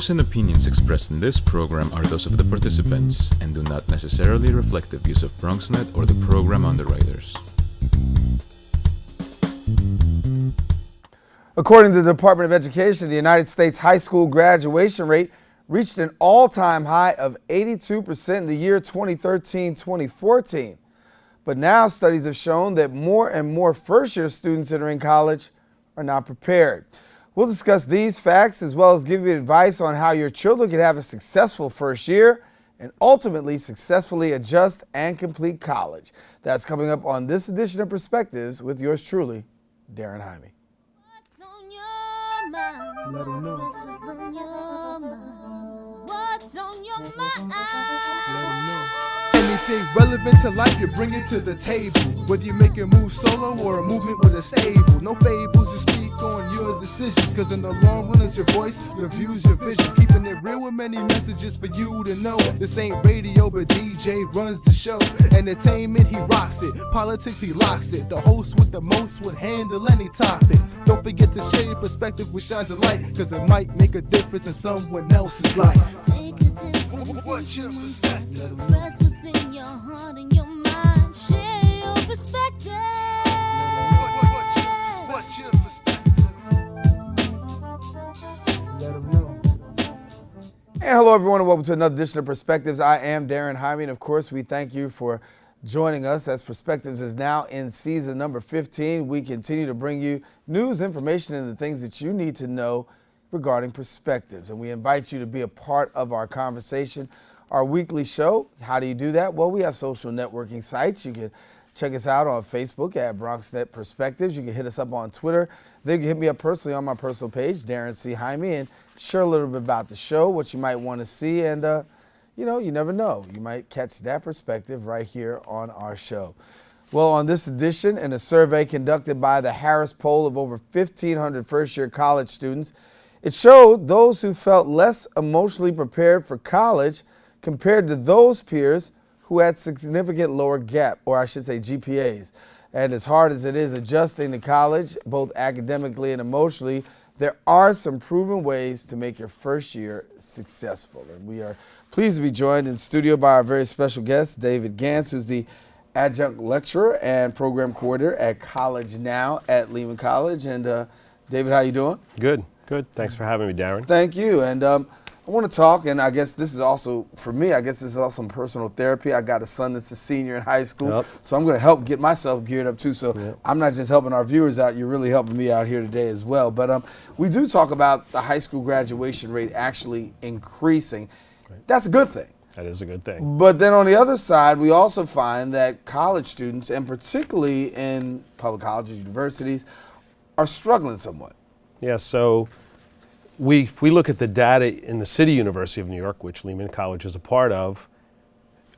views and opinions expressed in this program are those of the participants and do not necessarily reflect the views of BronxNet or the program underwriters. According to the Department of Education, the United States high school graduation rate reached an all-time high of 82% in the year 2013-2014. But now studies have shown that more and more first-year students entering college are not prepared. We'll discuss these facts as well as give you advice on how your children can have a successful first year and ultimately successfully adjust and complete college. That's coming up on this edition of Perspectives with yours truly, Darren Jaime. What's on your mind? Let 'em know. What's on your mind? What's on your mind? Let 'em know. Anything relevant to life, you bring it to the table. Whether you make a move solo or a movement with a stable. No fables, you speak on your decisions. Cause in the long run, it's your voice, your views, your vision. Keeping it real with many messages for you to know. This ain't radio, but DJ runs the show. Entertainment, he rocks it. Politics, he locks it. The host with the most would handle any topic. Don't forget to share your perspective, which shines a light. Cause it might make a difference in someone else's life. Make a difference. What's your perspective? Express what's in your heart and your mind. Share your perspective. What's your perspective? Let 'em know. And hello, everyone, and welcome to another edition of Perspectives. I am Darren Jaime, and of course, we thank you for joining us as Perspectives is now in season number 15. We continue to bring you news, information, and the things that you need to know regarding perspectives. And we invite you to be a part of our conversation, our weekly show. How do you do that? Well, we have social networking sites. You can check us out on Facebook at BronxNet Perspectives. You can hit us up on Twitter. Then you can hit me up personally on my personal page, Darren C. Jaime, and share a little bit about the show, what you might want to see, and you never know. You might catch that perspective right here on our show. Well, on this edition, in a survey conducted by the Harris Poll of over 1,500 first-year college students, it showed those who felt less emotionally prepared for college compared to those peers who had significant lower gap, or I should say GPAs. And as hard as it is adjusting to college, both academically and emotionally, there are some proven ways to make your first year successful. And we are pleased to be joined in studio by our very special guest, David Gantz, who's the adjunct lecturer and program coordinator at College Now at Lehman College. And David, how you doing? Good. Thanks for having me, Darren. Thank you. And I want to talk, and I guess this is also, for me, this is also some personal therapy. I got a son that's a senior in high school, Yep. so I'm going to help get myself geared up too. So Yep. I'm not just helping our viewers out, you're really helping me out here today as well. But we do talk about the high school graduation rate actually increasing. Great. That's a good thing. That is a good thing. But then on the other side, we also find that college students, and particularly in public colleges, universities, are struggling somewhat. Yeah, so if we look at the data in the City University of New York, which Lehman College is a part of,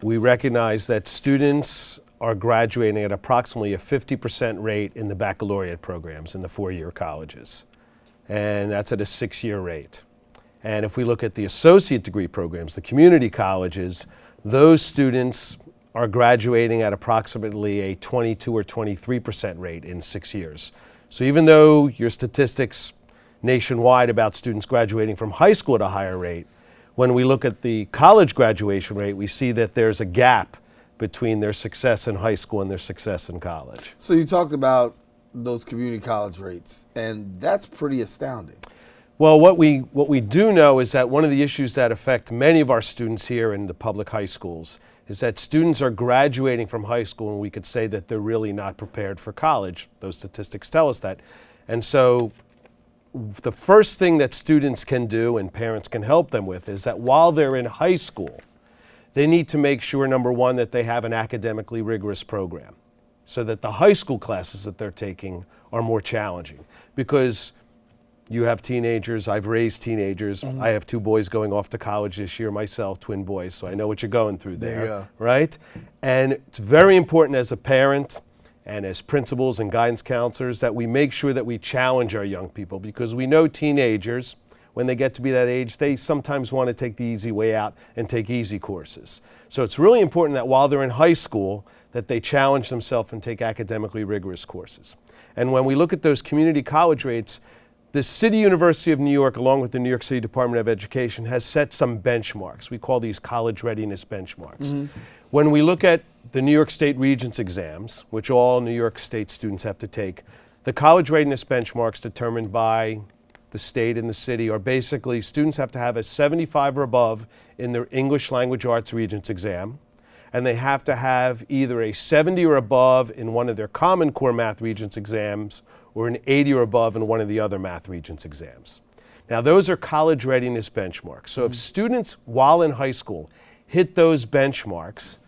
we recognize that students are graduating at approximately a 50% rate in the baccalaureate programs in the four-year colleges. And that's at a 6-year rate. And if we look at the associate degree programs, the community colleges, those students are graduating at approximately a 22 or 23% rate in 6 years. So even though your statistics nationwide about students graduating from high school at a higher rate, when we look at the college graduation rate, we see that there's a gap between their success in high school and their success in college. So you talked about those community college rates, and that's pretty astounding. Well, what we do know is that one of the issues that affect many of our students here in the public high schools is that students are graduating from high school and we could say that they're really not prepared for college. Those statistics tell us that. And so the first thing that students can do and parents can help them with is that while they're in high school, they need to make sure, number one, that they have an academically rigorous program so that the high school classes that they're taking are more challenging. Because you have teenagers, I've raised teenagers, I have 2 boys going off to college this year myself, twin boys, so I know what you're going through there, There you go. right? And it's very important as a parent and as principals and guidance counselors that we make sure that we challenge our young people, because we know teenagers, when they get to be that age, they sometimes want to take the easy way out and take easy courses. So it's really important that while they're in high school, that they challenge themselves and take academically rigorous courses. And when we look at those community college rates, the City University of New York, along with the New York City Department of Education, has set some benchmarks. We call these college readiness benchmarks. When we look at the New York State Regents exams, which all New York State students have to take, the college readiness benchmarks determined by the state and the city are basically students have to have a 75 or above in their English Language Arts Regents exam, and they have to have either a 70 or above in one of their Common Core Math Regents exams or an 80 or above in one of the other Math Regents exams. Now, those are college readiness benchmarks. So if students, while in high school, hit those benchmarks,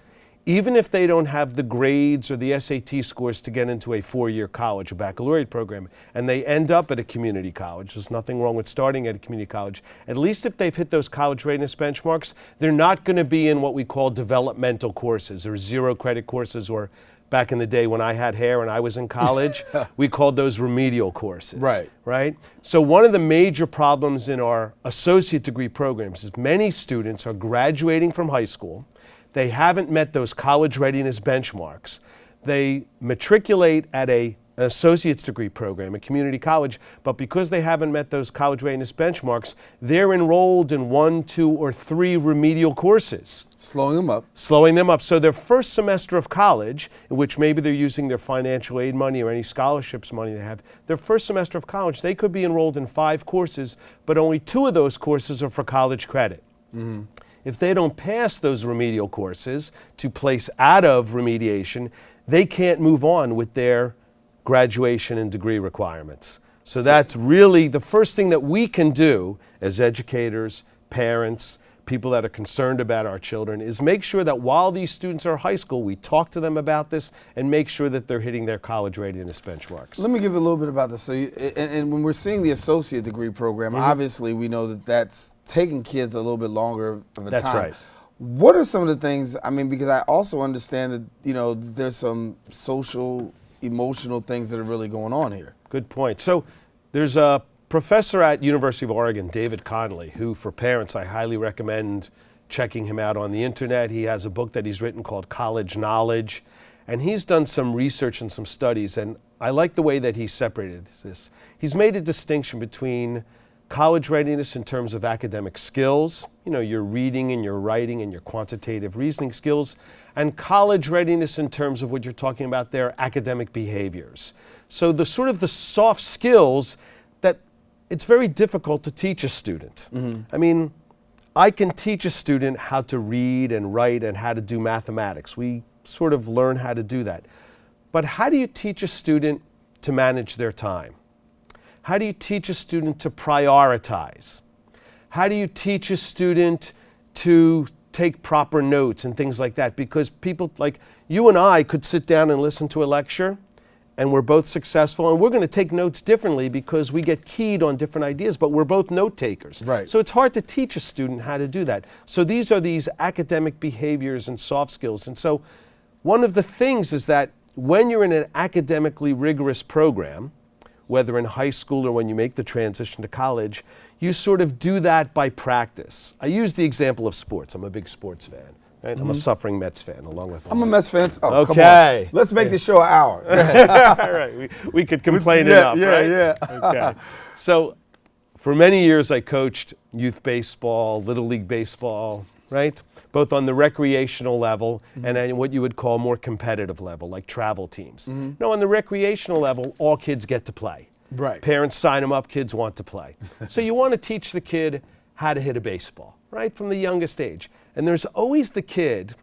even if they don't have the grades or the SAT scores to get into a 4-year college, a baccalaureate program, and they end up at a community college, there's nothing wrong with starting at a community college, at least if they've hit those college readiness benchmarks, they're not going to be in what we call developmental courses or 0 credit courses, or back in the day when I had hair and I was in college, we called those remedial courses. Right? So one of the major problems in our associate degree programs is many students are graduating from high school. They haven't met those college readiness benchmarks. They matriculate at an associate's degree program, a community college, but because they haven't met those college readiness benchmarks, they're enrolled in 1, 2, or 3 remedial courses. Slowing them up. Slowing them up. So their first semester of college, in which maybe they're using their financial aid money or any scholarships money they have, their first semester of college, they could be enrolled in 5 courses, but only 2 of those courses are for college credit. If they don't pass those remedial courses to place out of remediation, they can't move on with their graduation and degree requirements. So that's really the first thing that we can do as educators, parents, people that are concerned about our children, is make sure that while these students are in high school, we talk to them about this and make sure that they're hitting their college readiness benchmarks. Let me give a little bit about this. So, and when we're seeing the associate degree program, obviously we know that that's taking kids a little bit longer of a That's time. right. What are some of the things, I mean, because I also understand that, there's some social, emotional things that are really going on here. Good point. So there's a professor at University of Oregon, David Connolly, who for parents I highly recommend checking him out on the internet. He has a book that he's written called College Knowledge, and he's done some research and some studies, and I like the way that he separated this. He's made a distinction between college readiness in terms of academic skills, your reading and your writing and your quantitative reasoning skills, and college readiness in terms of what you're talking about there, academic behaviors. So the sort of the soft skills that it's very difficult to teach a student. I mean, I can teach a student how to read and write and how to do mathematics. We sort of learn how to do that. But how do you teach a student to manage their time? How do you teach a student to prioritize? How do you teach a student to take proper notes and things like that? Because people like you and I could sit down and listen to a lecture, and we're both successful, and we're going to take notes differently because we get keyed on different ideas, but we're both note takers. Right. So it's hard to teach a student how to do that. So these are these academic behaviors and soft skills. And so one of the things is that when you're in an academically rigorous program, whether in high school or when you make the transition to college, you sort of do that by practice. I use the example of sports. I'm a big sports fan. Right? I'm a suffering Mets fan, along with. I'm a Mets fan. Oh, okay. Come on. Let's make this show an hour. All right. We could complain enough, right? Yeah. Okay. So, for many years, I coached youth baseball, little league baseball, right? Both on the recreational level and at what you would call more competitive level, like travel teams. No, on the recreational level, all kids get to play. Right. Parents sign them up, kids want to play. So you want to teach the kid how to hit a baseball, right, from the youngest age. And there's always the kid,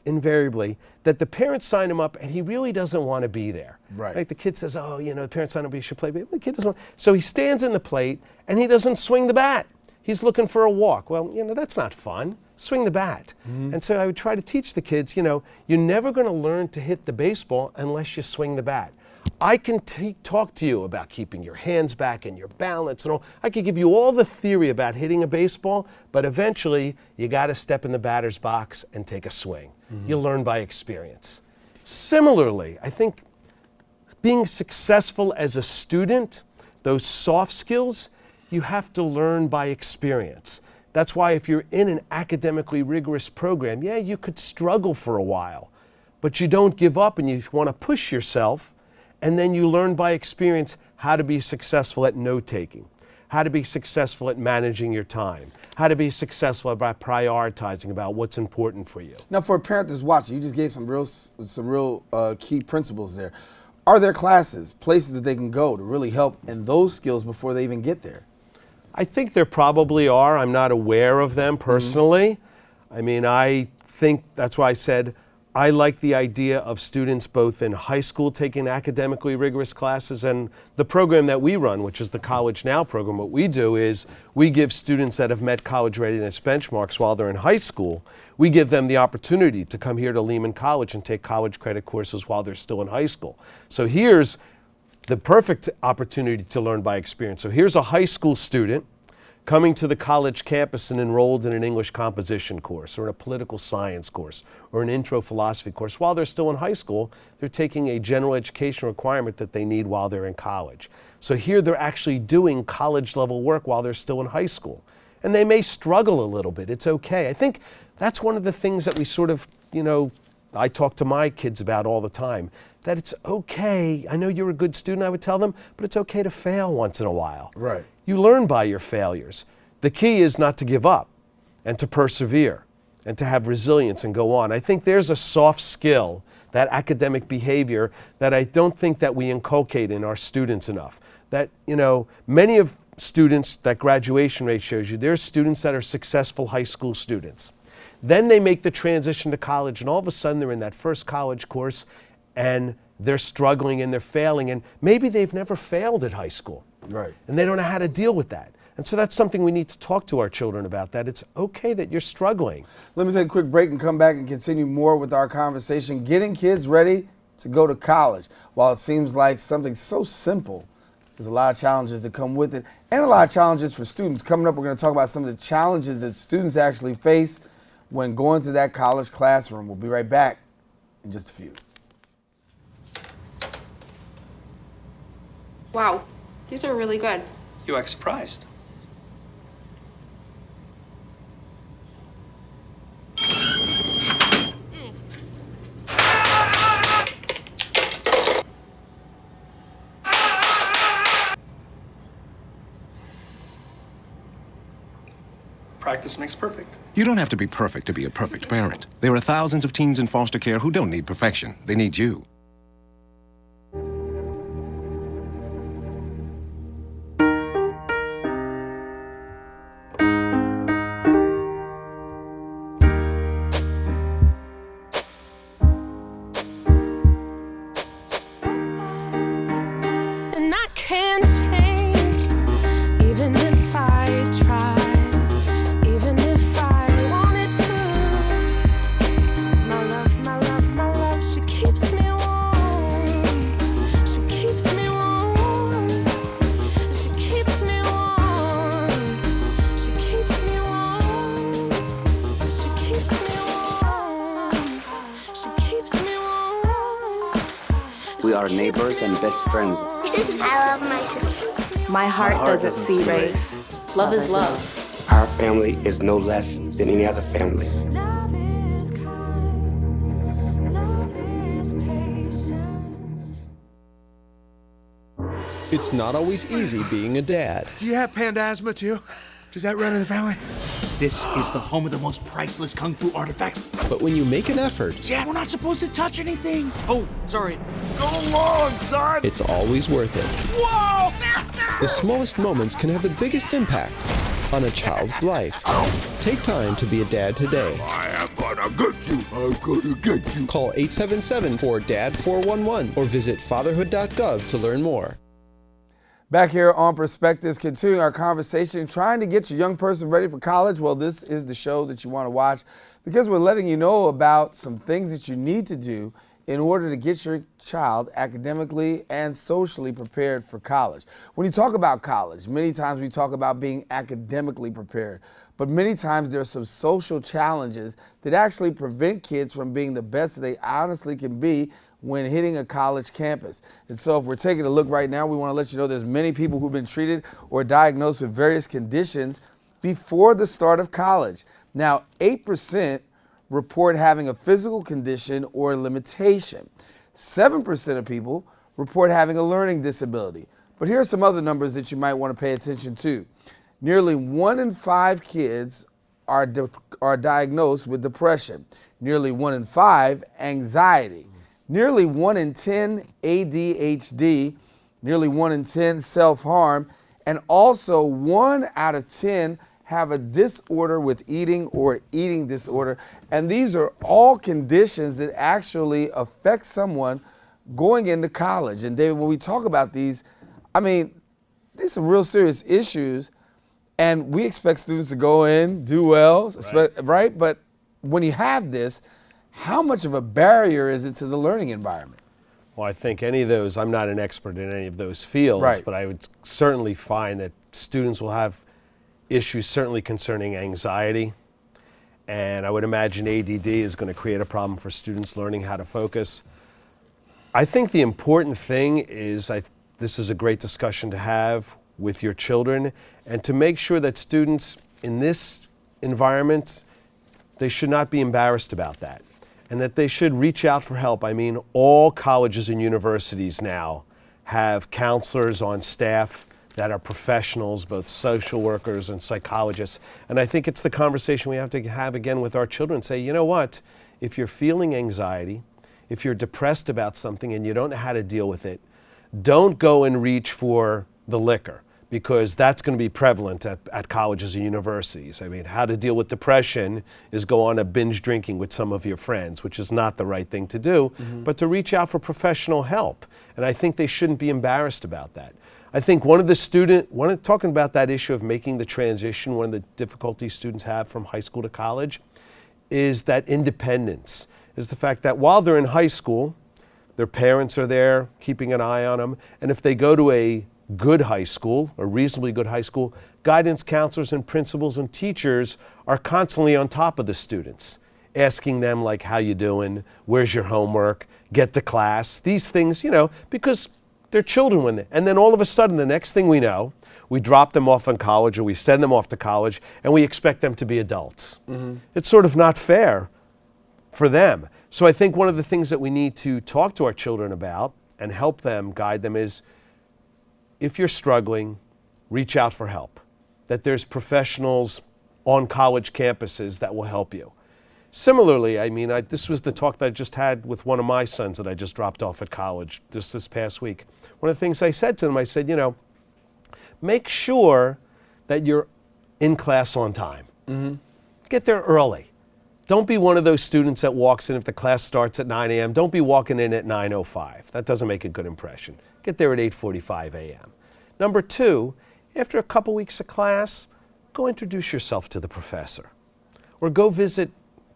invariably, that the parents sign him up and he really doesn't want to be there. Right. The kid says, the parents signed him up, he should play, but the kid doesn't want. So he stands in the plate and he doesn't swing the bat. He's looking for a walk. Well, that's not fun. Swing the bat. And so I would try to teach the kids, you're never going to learn to hit the baseball unless you swing the bat. I can talk to you about keeping your hands back and your balance and all. I could give you all the theory about hitting a baseball, but eventually you got to step in the batter's box and take a swing. You learn by experience. Similarly, I think being successful as a student, those soft skills, you have to learn by experience. That's why if you're in an academically rigorous program, you could struggle for a while, but you don't give up and you want to push yourself. And then you learn by experience how to be successful at note-taking, how to be successful at managing your time, how to be successful about prioritizing about what's important for you. Now, for a parent that's watching, you just gave some real key principles there. Are there classes, places that they can go to really help in those skills before they even get there? I think there probably are. I'm not aware of them personally. I mean, I think that's why I said I like the idea of students both in high school taking academically rigorous classes, and the program that we run, which is the College Now program. What we do is we give students that have met college readiness benchmarks while they're in high school, we give them the opportunity to come here to Lehman College and take college credit courses while they're still in high school. So here's the perfect opportunity to learn by experience. So here's a high school student coming to the college campus and enrolled in an English composition course or in a political science course or an intro philosophy course. While they're still in high school, they're taking a general education requirement that they need while they're in college. So here they're actually doing college level work while they're still in high school. And they may struggle a little bit. It's okay. I think that's one of the things that we sort of, I talk to my kids about all the time, that it's okay. I know you're a good student, I would tell them, but it's okay to fail once in a while. Right. You learn by your failures. The key is not to give up and to persevere and to have resilience and go on. I think there's a soft skill, that academic behavior, that I don't think that we inculcate in our students enough. That, many of students, that graduation rate shows you, there's students that are successful high school students. Then they make the transition to college, and all of a sudden they're in that first college course and they're struggling and they're failing, and maybe they've never failed at high school. Right. And they don't know how to deal with that. And so that's something we need to talk to our children about, that it's okay that you're struggling. Let me take a quick break and come back and continue more with our conversation, getting kids ready to go to college. While it seems like something so simple, there's a lot of challenges that come with it and a lot of challenges for students. Coming up, we're going to talk about some of the challenges that students actually face when going to that college classroom. We'll be right back in just a few. Wow, these are really good. You act surprised. Practice makes perfect. You don't have to be perfect to be a perfect parent. There are thousands of teens in foster care who don't need perfection. They need you. And I can't change, even if I try, even if I wanted to. My love, she keeps me warm. She keeps me warm. She keeps me warm. She keeps me warm. She keeps me warm. She keeps me warm. We are neighbors and best friends. I love my sister. My heart doesn't see race. Love is love. Our family is no less than any other family. Love is kind. Love is patient. It's not always easy being a dad. Do you have panda asthma too? Does that run in the family? This is the home of the most priceless kung fu artifacts. But when you make an effort, Dad, we're not supposed to touch anything. Oh, sorry. Go along, son! it's always worth it. Whoa! Master! The smallest moments can have the biggest impact on a child's life. Take time to be a dad today. I am gonna get you. I'm gonna get you. Call 877-4DAD-411 or visit fatherhood.gov to learn more. Back here on Perspectives, continuing our conversation, trying to get your young person ready for college. Well, this is the show that you want to watch because we're letting you know about some things that you need to do in order to get your child academically and socially prepared for college. When you talk about college, many times we talk about being academically prepared, but many times there are some social challenges that actually prevent kids from being the best that they honestly can be when hitting a college campus. And so if we're taking a look right now, we want to let you know there's many people who've been treated or diagnosed with various conditions before the start of college. Now, 8% report having a physical condition or limitation. 7% of people report having a learning disability. But here are some other numbers that you might want to pay attention to. Nearly 1 in 5 kids are diagnosed with depression. Nearly 1 in 5, anxiety. Nearly 1 in 10, ADHD. Nearly 1 in 10, self-harm. And also 1 out of 10 have a disorder with eating or eating disorder. And these are all conditions that actually affect someone going into college. And David, when we talk about these, I mean, these are real serious issues. And we expect students to go in, do well, right? But when you have this, how much of a barrier is it to the learning environment? Well, I think any of those, I'm not an expert in any of those fields, but I would certainly find that students will have issues certainly concerning anxiety. And I would imagine ADD is going to create a problem for students learning how to focus. I think the important thing is, this is a great discussion to have with your children, and to make sure that students in this environment, they should not be embarrassed about that, and that they should reach out for help. I mean, all colleges and universities now have counselors on staff that are professionals, both social workers and psychologists. And I think it's the conversation we have to have again with our children. Say, you know what, if you're feeling anxiety, if you're depressed about something and you don't know how to deal with it, don't go and reach for the liquor, because that's going to be prevalent at colleges and universities. I mean, how to deal with depression is go on a binge drinking with some of your friends, which is not the right thing to do, but to reach out for professional help. And I think they shouldn't be embarrassed about that. I think talking about that issue of making the transition, one of the difficulties students have from high school to college is that independence, is the fact that while they're in high school, their parents are there keeping an eye on them, and if they go to a good high school, a reasonably good high school, guidance counselors and principals and teachers are constantly on top of the students, asking them like, how you doing? Where's your homework? Get to class. These things, because they're children and then all of a sudden, the next thing we know, we drop them off in college or we send them off to college and we expect them to be adults. It's sort of not fair for them. So I think one of the things that we need to talk to our children about and help them, guide them is, if you're struggling, reach out for help. That there's professionals on college campuses that will help you. Similarly, I mean, this was the talk that I just had with one of my sons that I just dropped off at college just this past week. One of the things I said to them, I said, make sure that you're in class on time. Get there early. Don't be one of those students that walks in if the class starts at 9 a.m. Don't be walking in at 9:05. That doesn't make a good impression. Get there at 8:45 a.m. Number 2, after a couple weeks of class, go introduce yourself to the professor. Or go visit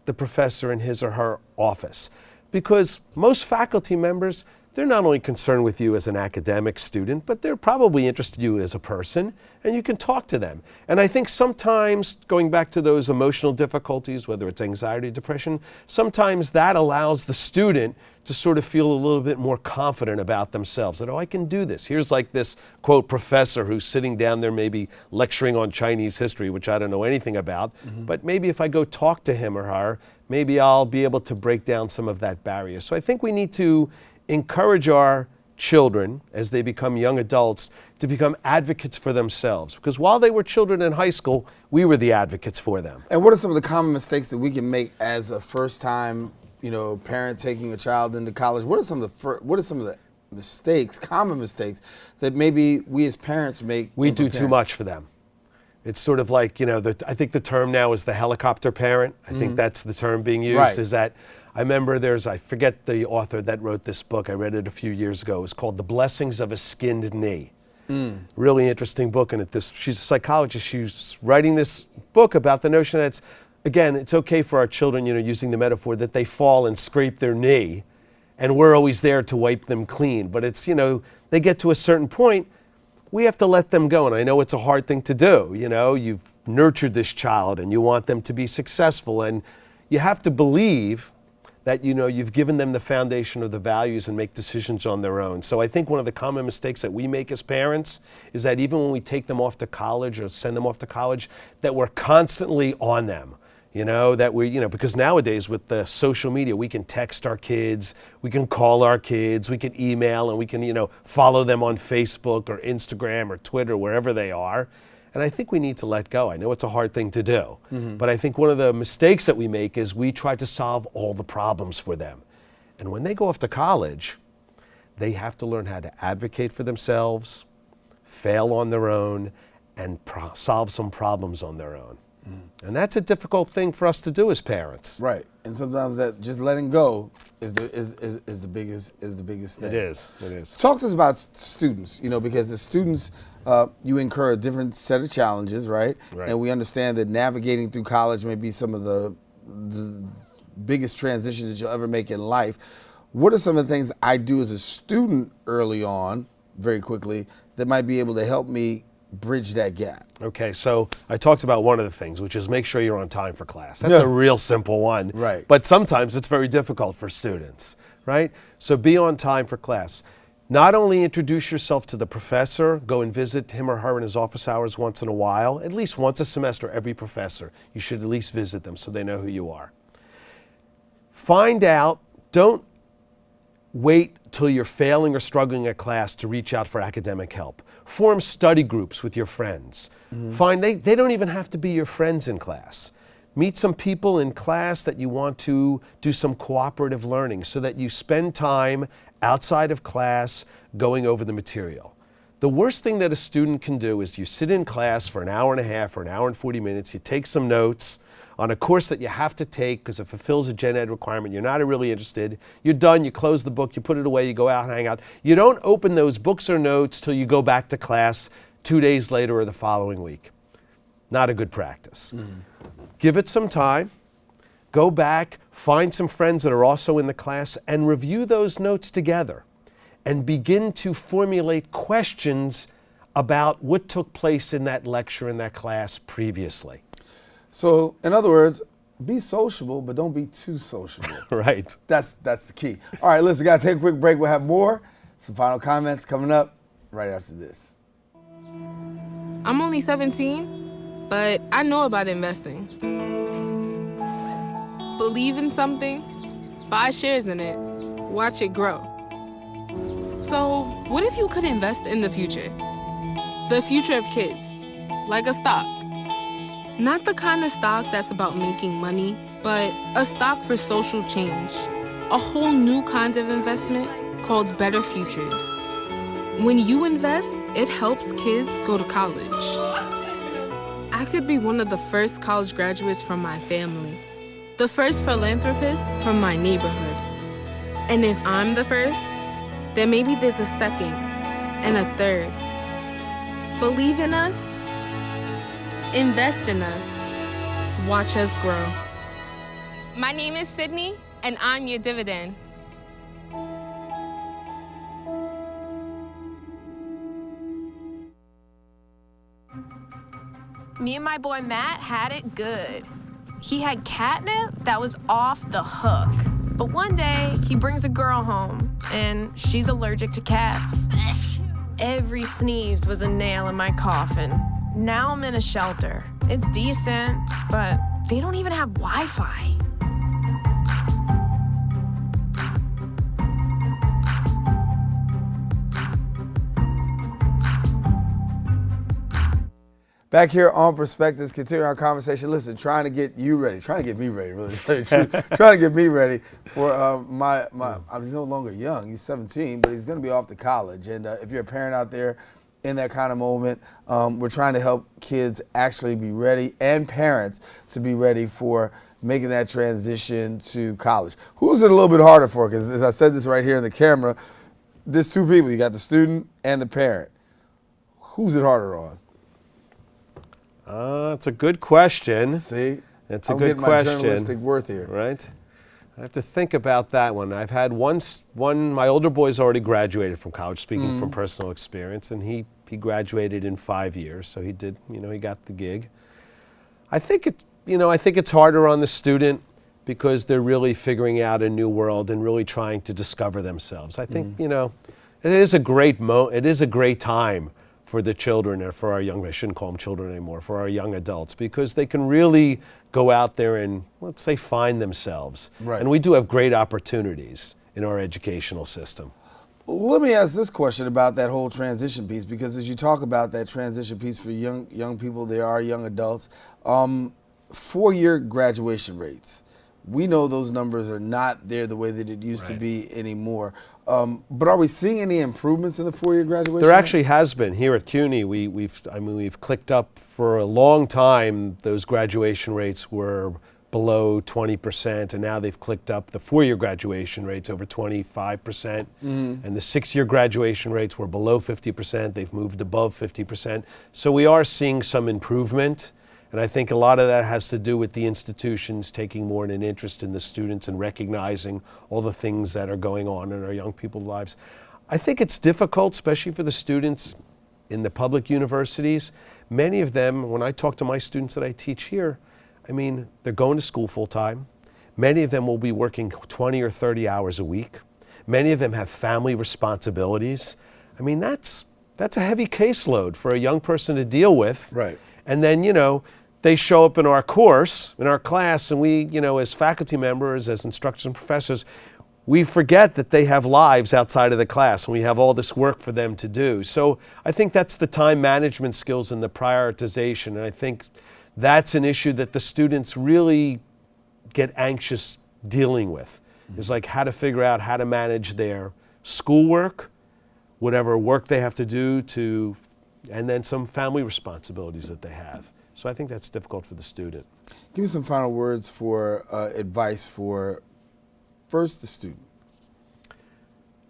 the professor in his or her office. Because most faculty members, they're not only concerned with you as an academic student, but they're probably interested in you as a person, and you can talk to them. And I think sometimes, going back to those emotional difficulties, whether it's anxiety, depression, sometimes that allows the student to sort of feel a little bit more confident about themselves, that, oh, I can do this. Here's like this, quote, professor who's sitting down there maybe lecturing on Chinese history, which I don't know anything about, but maybe if I go talk to him or her, maybe I'll be able to break down some of that barrier. So I think we need to encourage our children as they become young adults to become advocates for themselves. Because while they were children in high school, we were the advocates for them. And what are some of the common mistakes that we can make as a first-time, parent taking a child into college? What are some of the mistakes, common mistakes that maybe we as parents make? We do too much for them. It's sort of like, I think the term now is the helicopter parent. I think that's the term being used, is that I remember I forget the author that wrote this book. I read it a few years ago. It was called The Blessings of a Skinned Knee. Really interesting book. And she's a psychologist. She's writing this book about the notion that it's okay for our children, using the metaphor that they fall and scrape their knee, and we're always there to wipe them clean. But it's, they get to a certain point, we have to let them go. And I know it's a hard thing to do. You've nurtured this child and you want them to be successful, and you have to believe that you've given them the foundation of the values and make decisions on their own. So I think one of the common mistakes that we make as parents is that even when we take them off to college or send them off to college, that we're constantly on them. You know, that we, because nowadays with the social media, we can text our kids, we can call our kids, we can email, and we can, follow them on Facebook or Instagram or Twitter, wherever they are. And I think we need to let go. I know it's a hard thing to do, but I think one of the mistakes that we make is we try to solve all the problems for them. And when they go off to college, they have to learn how to advocate for themselves, fail on their own, and solve some problems on their own. And that's a difficult thing for us to do as parents. Right, and sometimes that just letting go is the biggest thing. It is. Talk to us about students, because the students, you incur a different set of challenges, right? And we understand that navigating through college may be some of the biggest transitions that you'll ever make in life. What are some of the things I do as a student early on, very quickly, that might be able to help me bridge that gap? Okay, so I talked about one of the things, which is make sure you're on time for class. That's a real simple one. Right. But sometimes it's very difficult for students, right? So be on time for class. Not only introduce yourself to the professor, go and visit him or her in his office hours once in a while, at least once a semester, every professor. You should at least visit them so they know who you are. Find out, don't wait till you're failing or struggling at class to reach out for academic help. Form study groups with your friends. They don't even have to be your friends in class. Meet some people in class that you want to do some cooperative learning so that you spend time outside of class going over the material. The worst thing that a student can do is you sit in class for an hour and a half or an hour and 40 minutes, you take some notes on a course that you have to take because it fulfills a gen ed requirement, you're not really interested, you're done, you close the book, you put it away, you go out and hang out. You don't open those books or notes till you go back to class 2 days later or the following week. Not a good practice. Give it some time, go back, find some friends that are also in the class and review those notes together and begin to formulate questions about what took place in that lecture, in that class previously. So, in other words, be sociable, but don't be too sociable. Right. That's the key. All right, listen, guys, take a quick break. We'll have more. Some final comments coming up right after this. I'm only 17, but I know about investing. Believe in something, buy shares in it, watch it grow. So, what if you could invest in the future? The future of kids, like a stock. Not the kind of stock that's about making money, but a stock for social change. A whole new kind of investment called Better Futures. When you invest, it helps kids go to college. I could be one of the first college graduates from my family, the first philanthropist from my neighborhood. And if I'm the first, then maybe there's a second and a third. Believe in us. Invest in us. Watch us grow. My name is Sydney, and I'm your dividend. Me and my boy Matt had it good. He had catnip that was off the hook. But one day, he brings a girl home, and she's allergic to cats. Every sneeze was a nail in my coffin. Now I'm in a shelter. It's decent, but they don't even have Wi-Fi. Back here on Perspectives, continuing our conversation. Listen, trying to get you ready, trying to get me ready, really, trying to get me ready for he's no longer young, he's 17, but he's going to be off to college. And if you're a parent out there in that kind of moment, we're trying to help kids actually be ready and parents to be ready for making that transition to college. Who's it a little bit harder for? Because as I said this right here in the camera, there's two people. You got the student and the parent. Who's it harder on? It's a good question. See? It's a I'm good getting question. my journalistic worth here. Right? I have to think about that one. I've had one, my older boy's already graduated from college, speaking from personal experience, and he graduated in 5 years, so he did, he got the gig. I think it's harder on the student because they're really figuring out a new world and really trying to discover themselves. I think, it is a great time for the children, or for our young, I shouldn't call them children anymore, for our young adults, because they can really go out there and, let's say, find themselves. Right. And we do have great opportunities in our educational system. Let me ask this question about that whole transition piece, because as you talk about that transition piece for young people, they are young adults. 4-year graduation rates. We know those numbers are not there the way that it used to be anymore. But are we seeing any improvements in the 4-year graduation There rate? actually has been. Here at CUNY, we've clicked up for a long time. Those graduation rates were below 20%, and now they've clicked up. The 4-year graduation rates over 25%, and the 6-year graduation rates were below 50%. They've moved above 50%. So we are seeing some improvement, and I think a lot of that has to do with the institutions taking more an interest in the students and recognizing all the things that are going on in our young people's lives. I think it's difficult, especially for the students in the public universities. Many of them, when I talk to my students that I teach here, I mean, they're going to school full time. Many of them will be working 20 or 30 hours a week. Many of them have family responsibilities. I mean, that's a heavy caseload for a young person to deal with. Right. And then, they show up in our course, in our class, and we, as faculty members, as instructors and professors, we forget that they have lives outside of the class, and we have all this work for them to do. So I think that's the time management skills and the prioritization, and I think that's an issue that the students really get anxious dealing with. Is like how to figure out how to manage their schoolwork, whatever work they have to do, and then some family responsibilities that they have. So I think that's difficult for the student. Give me some final words for advice for, first, the student.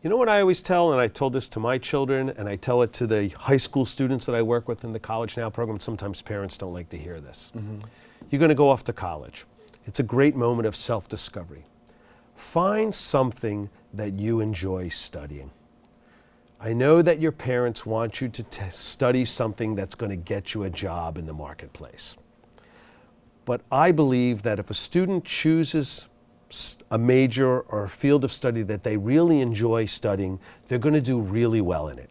You know what I always tell, and I told this to my children, and I tell it to the high school students that I work with in the College Now program. Sometimes parents don't like to hear this. You're going to go off to college. It's a great moment of self-discovery. Find something that you enjoy studying. I know that your parents want you to study something that's going to get you a job in the marketplace. But I believe that if a student chooses a major or a field of study that they really enjoy studying, they're going to do really well in it.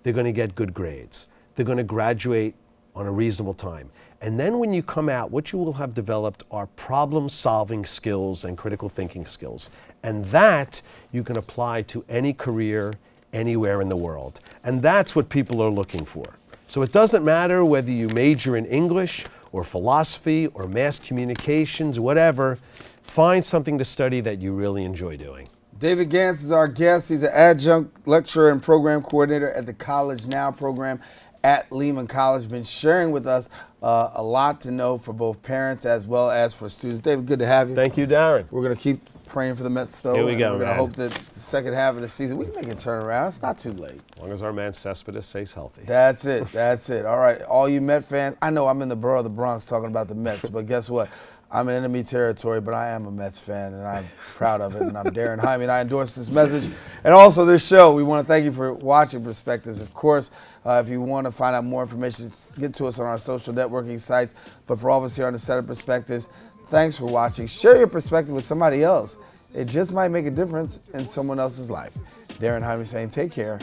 They're going to get good grades. They're going to graduate on a reasonable time. And then when you come out, what you will have developed are problem-solving skills and critical thinking skills. And that you can apply to any career anywhere in the world. And that's what people are looking for. So it doesn't matter whether you major in English or philosophy or mass communications, whatever. Find something to study that you really enjoy doing. David Gantz is our guest. He's an adjunct lecturer and program coordinator at the College Now program at Lehman College. Been sharing with us a lot to know for both parents as well as for students. David, good to have you. Thank you, Darren. We're going to keep praying for the Mets, though. Here we go, We're going to man. hope that the second half of the season, we can make it turn around. It's not too late. As long as our man Cespedes stays healthy. That's it. That's it. All right, all you Met fans, I know I'm in the borough of the Bronx talking about the Mets, but guess what? I'm in enemy territory, but I am a Mets fan, and I'm proud of it. And I'm Darren Hyman, and I endorse this message and also this show. We want to thank you for watching Perspectives. Of course, if you want to find out more information, get to us on our social networking sites. But for all of us here on the set of Perspectives, thanks for watching. Share your perspective with somebody else. It just might make a difference in someone else's life. Darren Hyman saying, take care.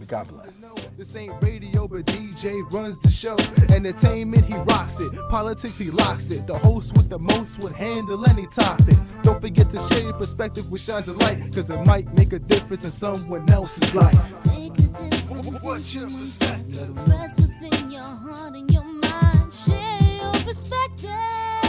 God bless. This ain't radio, but DJ runs the show. Entertainment, he rocks it. Politics, he locks it. The host with the most would handle any topic. Don't forget to share your perspective with shines of light, because it might make a difference in someone else's life. What's your perspective? Express what's in your heart and your mind. Share your perspective.